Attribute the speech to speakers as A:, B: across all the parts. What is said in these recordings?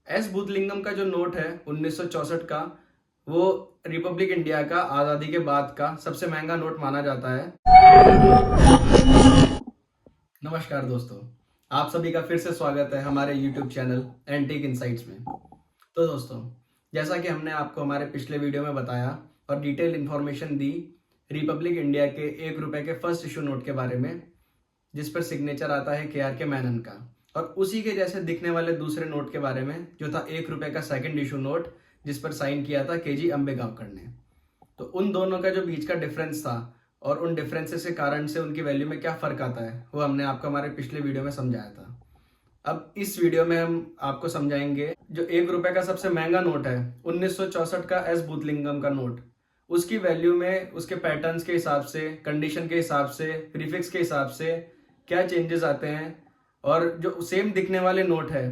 A: S भूतलिंगम का जो note है 1964 का, वो रिपब्लिक इंडिया का आज़ादी के बाद का सबसे महंगा नोट माना जाता है। नमस्कार दोस्तों, आप सभी का फिर से स्वागत है हमारे YouTube चैनल एंटीक इनसाइट्स में। तो दोस्तों, जैसा कि हमने आपको हमारे पिछले वीडियो में बताया और डिटेल इन्फॉर्मेशन दी रिपब्लिक इंडिया के ₹1 के फर्स्ट इशू नोट के बारे में, जिस पर सिग्नेचर आता है KRK मैनन का, और उसी के जैसे दिखने वाले दूसरे नोट के बारे में जो था ₹1 का सेकंड इशू नोट, जिस पर साइन किया था KG अंबेगांवकर ने। तो उन दोनों का जो बीच का डिफरेंस था और उन डिफरेंसेस के कारण से उनकी वैल्यू में क्या फर्क आता है, वो हमने आपको हमारे पिछले वीडियो में समझाया था। अब इस वीडियो में हम आपको समझाएंगे जो ₹1 का सबसे महंगा नोट है 1964 का एस भूतलिंगम का नोट, उसकी वैल्यू में उसके पैटर्न्स के हिसाब से, कंडीशन के हिसाब से, प्रीफिक्स के हिसाब से क्या चेंजेस आते हैं, और जो सेम दिखने वाले नोट है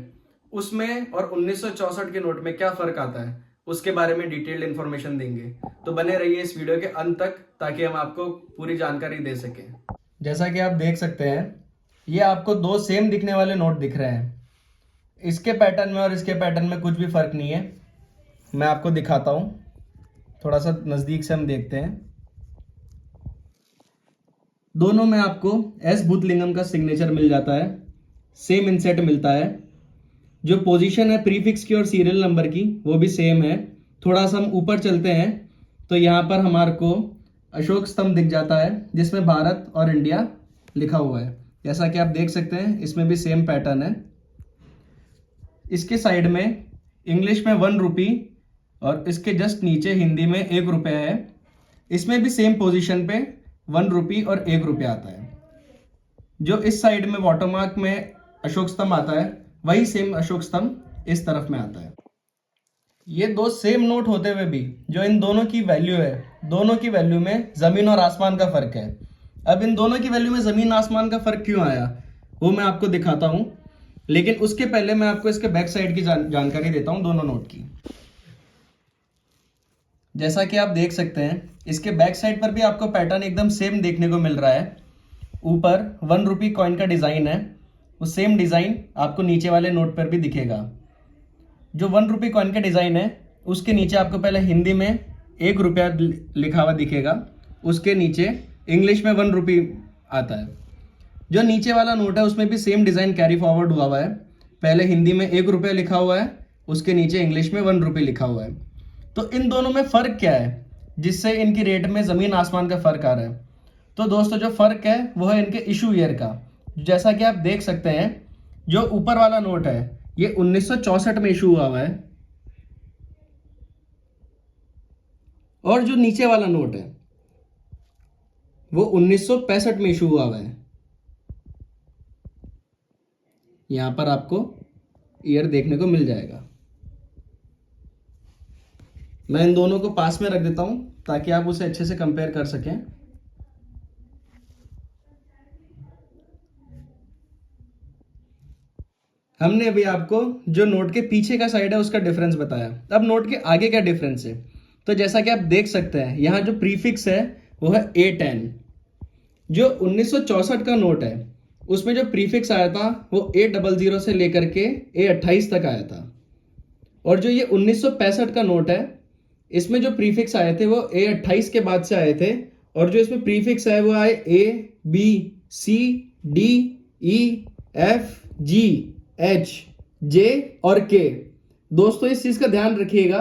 A: उसमें और 1964 के नोट में क्या फर्क आता है, उसके बारे में डिटेल्ड इन्फॉर्मेशन देंगे। तो बने रहिए इस वीडियो के अंत तक ताकि हम आपको पूरी जानकारी दे सकें। जैसा कि आप देख सकते हैं, ये आपको दो सेम दिखने वाले नोट दिख रहे हैं। इसके पैटर्न में और इसके पैटर्न में कुछ भी फर्क नहीं है। मैं आपको दिखाता हूँ, थोड़ा सा नज़दीक से हम देखते हैं। दोनों में आपको एस भूतलिंगम का सिग्नेचर मिल जाता है, सेम इंसेट मिलता है। जो पोजीशन है प्रीफिक्स की और सीरियल नंबर की, वो भी सेम है। थोड़ा सा हम ऊपर चलते हैं तो यहाँ पर हमारे को अशोक स्तंभ दिख जाता है जिसमें भारत और इंडिया लिखा हुआ है। जैसा कि आप देख सकते हैं, इसमें भी सेम पैटर्न है। इसके साइड में इंग्लिश में ₹1 और इसके जस्ट नीचे हिंदी में ₹1 है। इसमें भी सेम पोजीशन पे ₹1 और ₹1 आता है। जो इस साइड में वाटरमार्क में अशोक स्तंभ आता है, वही सेम अशोक स्तंभ इस तरफ में आता है। ये दो सेम नोट होते हुए भी जो इन दोनों की वैल्यू है, दोनों की वैल्यू में जमीन और आसमान का फर्क है। अब इन दोनों की वैल्यू में जमीन आसमान का फर्क क्यों आया, वो मैं आपको दिखाता हूं, लेकिन उसके पहले मैं आपको इसके बैक साइड की जानकारी देता हूं दोनों नोट की। जैसा कि आप देख सकते हैं, इसके बैक साइड पर भी आपको पैटर्न एकदम सेम देखने को मिल रहा है। ऊपर ₹1 कॉइन का डिजाइन है, वो सेम डिजाइन आपको नीचे वाले नोट पर भी दिखेगा। जो ₹1 कॉइन का डिजाइन है, उसके नीचे आपको पहले हिंदी में ₹1 लिखा हुआ दिखेगा, उसके नीचे इंग्लिश में ₹1 आता है। जो नीचे वाला नोट है उसमें भी सेम डिजाइन कैरी फॉरवर्ड हुआ है। पहले हिंदी में ₹1 लिखा हुआ है, उसके नीचे इंग्लिश में ₹1 लिखा हुआ है। तो इन दोनों में फर्क क्या है जिससे इनकी रेट में जमीन आसमान का फर्क आ रहा है? तो दोस्तों, जो फर्क है वो है इनके इशू ईयर का। जैसा कि आप देख सकते हैं, जो ऊपर वाला नोट है ये 1964 में इशू हुआ है, और जो नीचे वाला नोट है वो 1965 में इशू हुआ है। यहां पर आपको ईयर देखने को मिल जाएगा। मैं इन दोनों को पास में रख देता हूं ताकि आप उसे अच्छे से कंपेयर कर सकें। हमने अभी आपको जो नोट के पीछे का साइड है उसका डिफरेंस बताया। अब नोट के आगे क्या डिफरेंस है, तो जैसा कि आप देख सकते हैं, यहाँ जो प्रीफिक्स है वो है A10। जो 1964 का नोट है उसमें जो प्रीफिक्स आया था वो A00 से लेकर के A28 तक आया था। और जो ये 1965 का नोट है, इसमें जो प्रीफिक्स आए थे वो A28 के बाद से आए थे, और जो इसमें प्रीफिक्स है वो आए A B C D E F G H J और K। दोस्तों, इस चीज का ध्यान रखिएगा,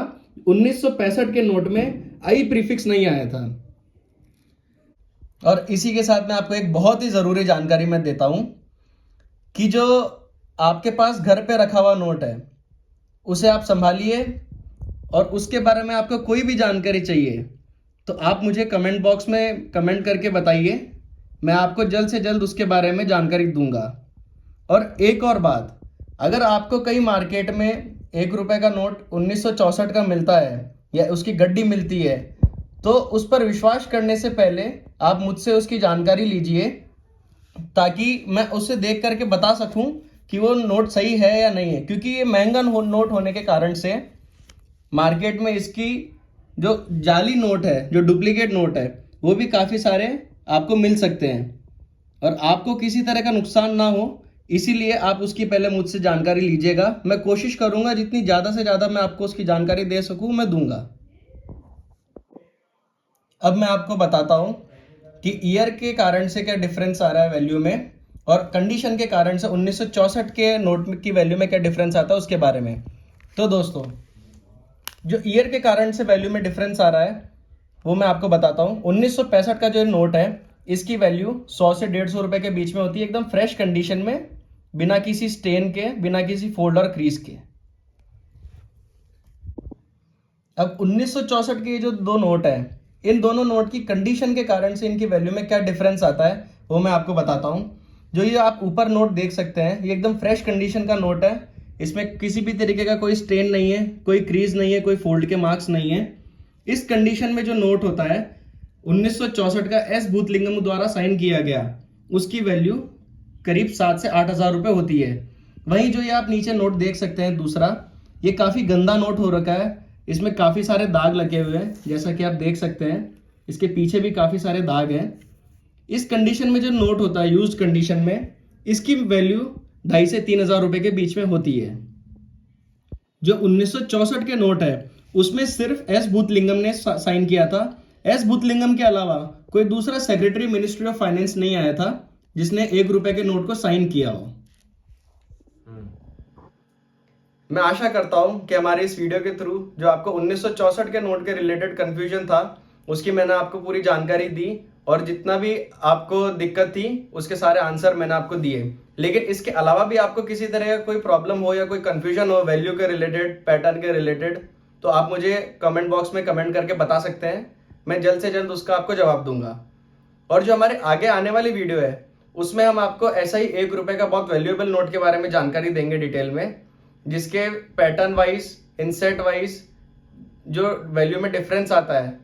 A: 1965 के नोट में आई प्रीफिक्स नहीं आया था। और इसी के साथ में आपको एक बहुत ही जरूरी जानकारी मैं देता हूं कि जो आपके पास घर पे रखा हुआ नोट है उसे आप संभालिए, और उसके बारे में आपको कोई भी जानकारी चाहिए तो आप मुझे कमेंट बॉक्स में कमेंट करके बताइए। मैं आपको जल्द से जल्द उसके बारे में जानकारी दूंगा। और एक और बात, अगर आपको कहीं मार्केट में ₹1 का नोट 1964 का मिलता है या उसकी गड्डी मिलती है, तो उस पर विश्वास करने से पहले आप मुझसे उसकी जानकारी लीजिए, ताकि मैं उसे देख करके बता सकूं कि वो नोट सही है या नहीं है। क्योंकि ये महंगा नोट होने के कारण से मार्केट में इसकी जो जाली नोट है, जो डुप्लीकेट नोट है, वो भी काफ़ी सारे आपको मिल सकते हैं। और आपको किसी तरह का नुकसान ना हो, इसीलिए आप उसकी पहले मुझसे जानकारी लीजिएगा। मैं कोशिश करूंगा जितनी ज़्यादा से ज़्यादा मैं आपको उसकी जानकारी दे सकूं मैं दूंगा। अब मैं आपको बताता हूं कि ईयर के कारण से क्या डिफरेंस आ रहा है वैल्यू में, और कंडीशन के कारण से 1964 के नोट की वैल्यू में क्या डिफरेंस आता है उसके बारे में। तो दोस्तों, जो ईयर के कारण से वैल्यू में डिफरेंस आ रहा है वो मैं आपको बताता हूँ। 1965 का जो नोट है इसकी वैल्यू 100 से 150 रुपए के बीच में होती है, एकदम फ्रेश कंडीशन में, बिना किसी स्टेन के, बिना किसी फोल्ड और क्रीज के। अब 1964 के जो दो नोट है, इन दोनों नोट की कंडीशन के कारण से इनकी वैल्यू में क्या डिफरेंस आता है वो मैं आपको बताता हूँ। जो ये आप ऊपर नोट देख सकते हैं, ये एकदम फ्रेश कंडीशन का नोट है। इसमें किसी भी तरीके का कोई स्टेन नहीं है, कोई क्रीज नहीं है, कोई फोल्ड के मार्क्स नहीं है। इस कंडीशन में जो नोट होता है 1964 का एस भूतलिंगम द्वारा साइन किया गया, उसकी वैल्यू करीब 7 से 8 हजार रुपए होती है। वहीं जो ये आप नीचे नोट देख सकते हैं दूसरा, ये काफी गंदा नोट हो रखा है। इसमें काफी सारे दाग लगे हुए हैं, जैसा कि आप देख सकते हैं। इसके पीछे भी काफी सारे दाग हैं। इस कंडीशन में जो नोट होता है यूज्ड कंडीशन में, इसकी वैल्यू 2.5 से 3 हजार रुपए के बीच में होती है। जो 1964 के नोट है उसमें सिर्फ एस भूतलिंगम ने साइन किया था। एस भूतलिंगम के अलावा कोई दूसरा सेक्रेटरी मिनिस्ट्री ऑफ फाइनेंस नहीं आया था जिसने 1 रुपए के नोट को साइन किया हो। मैं आशा करता हूं कि हमारे इस वीडियो के थ्रू जो आपको 1964 के नोट के रिलेटेड कंफ्यूजन था उसकी मैंने आपको पूरी जानकारी दी, और जितना भी आपको दिक्कत थी उसके सारे आंसर मैंने आपको दिए। लेकिन इसके अलावा भी आपको किसी तरह का कोई प्रॉब्लम हो या कोई कंफ्यूजन हो वैल्यू के रिलेटेड, पैटर्न के रिलेटेड, तो आप मुझे कमेंट बॉक्स में कमेंट करके बता सकते हैं। मैं जल्द से जल्द उसका आपको जवाब दूंगा। और जो हमारे आगे आने वाली वीडियो है उसमें हम आपको ऐसा ही 1 रुपए का बहुत वैल्यूएबल नोट के बारे में जानकारी देंगे डिटेल में, जिसके पैटर्न वाइज, इंसेट वाइज जो वैल्यू में डिफरेंस आता है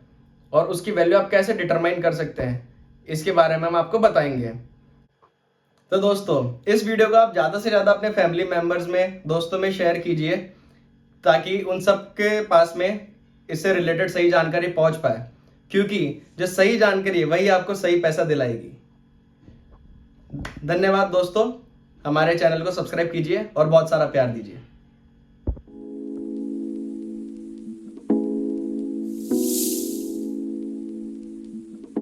A: और उसकी वैल्यू आप कैसे डिटरमाइन कर सकते हैं, इसके बारे में हम आपको बताएंगे। तो दोस्तों, इस वीडियो को आप ज़्यादा से ज़्यादा अपने फैमिली मेंबर्स में, दोस्तों में शेयर कीजिए, ताकि उन सब के पास में इससे रिलेटेड सही जानकारी पहुंच पाए, क्योंकि जो सही जानकारी है वही आपको सही पैसा दिलाएगी। धन्यवाद दोस्तों, हमारे चैनल को सब्सक्राइब कीजिए और बहुत सारा प्यार दीजिए।